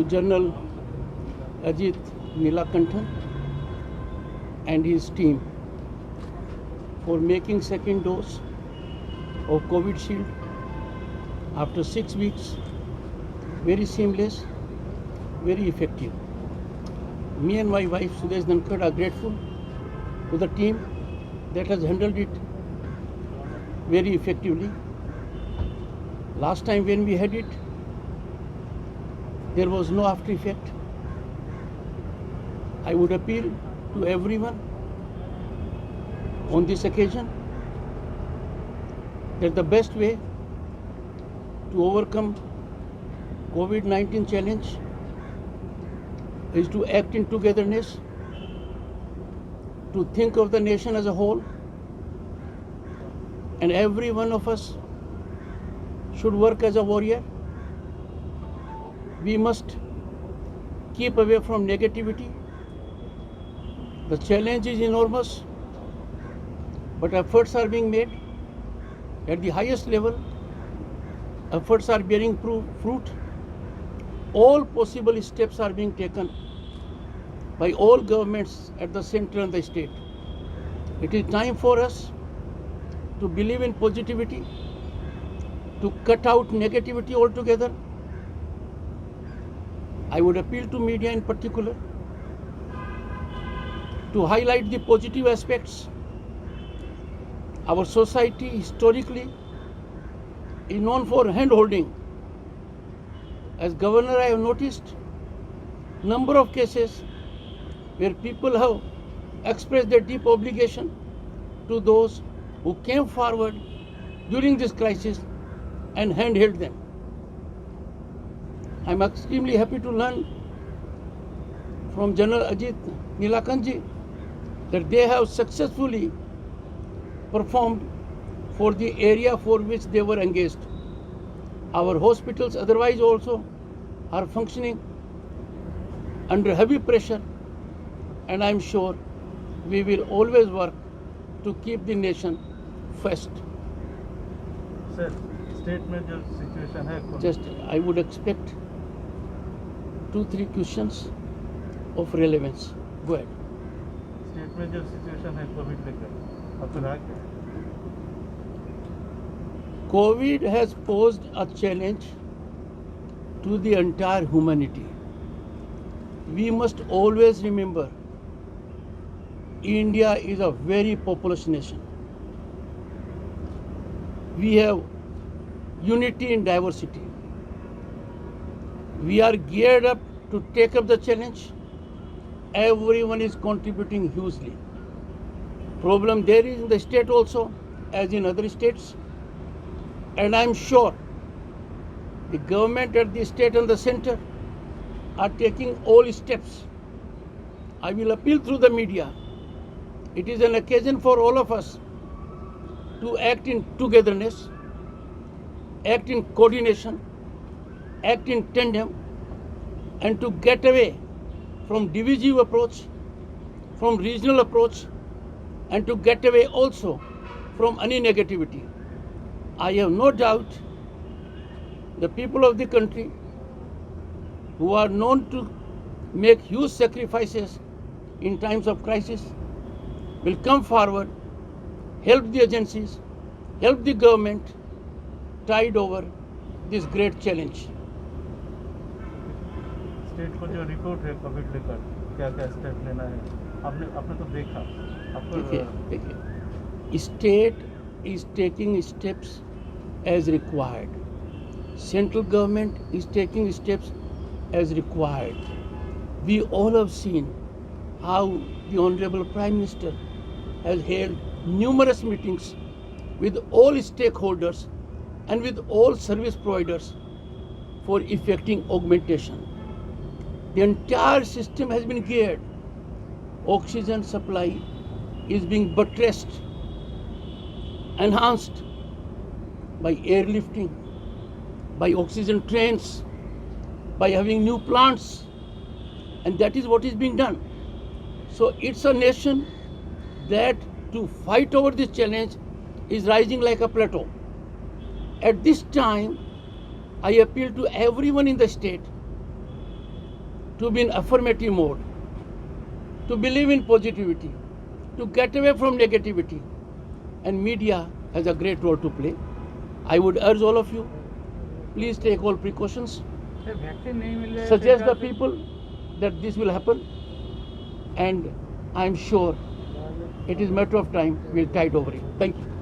General Ajit Nilakanthan and his team for making second dose of COVID Shield after 6 weeks, very seamless, very effective. Me and my wife Sudesh Dhankad are grateful to the team that has handled it very effectively. Last time when we had it, there was no after effect. I would appeal to everyone on this occasion that the best way to overcome COVID-19 challenge is to act in togetherness, to think of the nation as a whole, and every one of us should work as a warrior. We must keep away from negativity. The challenge is enormous, but efforts are being made at the highest level. Efforts are bearing fruit. All possible steps are being taken by all governments at the center and the state. It is time for us to believe in positivity, to cut out negativity altogether. I would appeal to media in particular to highlight the positive aspects. Our society historically is known for hand-holding. As governor, I have noticed number of cases where people have expressed their deep obligation to those who came forward during this crisis and hand-held them. I am extremely happy to learn from General Ajit Nilakanthan that they have successfully performed for the area for which they were engaged. Our hospitals otherwise also are functioning under heavy pressure, and I am sure we will always work to keep the nation first. Sir, state में जो situation है Just I would expect 2-3 questions of relevance. Go ahead. State में जो situation है Covid लेकर आपको रहा क्या? COVID has posed a challenge to the entire humanity. We must always remember India is a very populous nation. We have unity in diversity. We are geared up to take up the challenge. Everyone is contributing hugely. Problem there is in the state also, as in other states. And I am sure the government at the state and the center are taking all steps. I will appeal through the media. It is an occasion for all of us to act in togetherness, act in coordination, act in tandem, and to get away from divisive approach, from regional approach, and to get away also from any negativity. I have no doubt the people of the country who are known to make huge sacrifices in times of crisis will come forward, help the agencies, help the government tide over this great challenge. State को जो report है Covid लेकर क्या क्या step लेना है आपने तो देखा आपको देखिए state is taking steps as required. Central government is taking steps as required. We all have seen how the Honorable Prime Minister has held numerous meetings with all stakeholders and with all service providers for effecting augmentation. The entire system has been geared. Oxygen supply is being buttressed, enhanced by airlifting, by oxygen trains, by having new plants, and that is what is being done. So it's a nation that to fight over this challenge is rising like a plateau. At this time, I appeal to everyone in the state to be in affirmative mode, to believe in positivity, to get away from negativity. And media has a great role to play. I would urge all of you, please take all precautions, vaccine नहीं मिल रहा है suggest the people that this will happen, and I am sure it is a matter of time we'll tide over it. Thank you.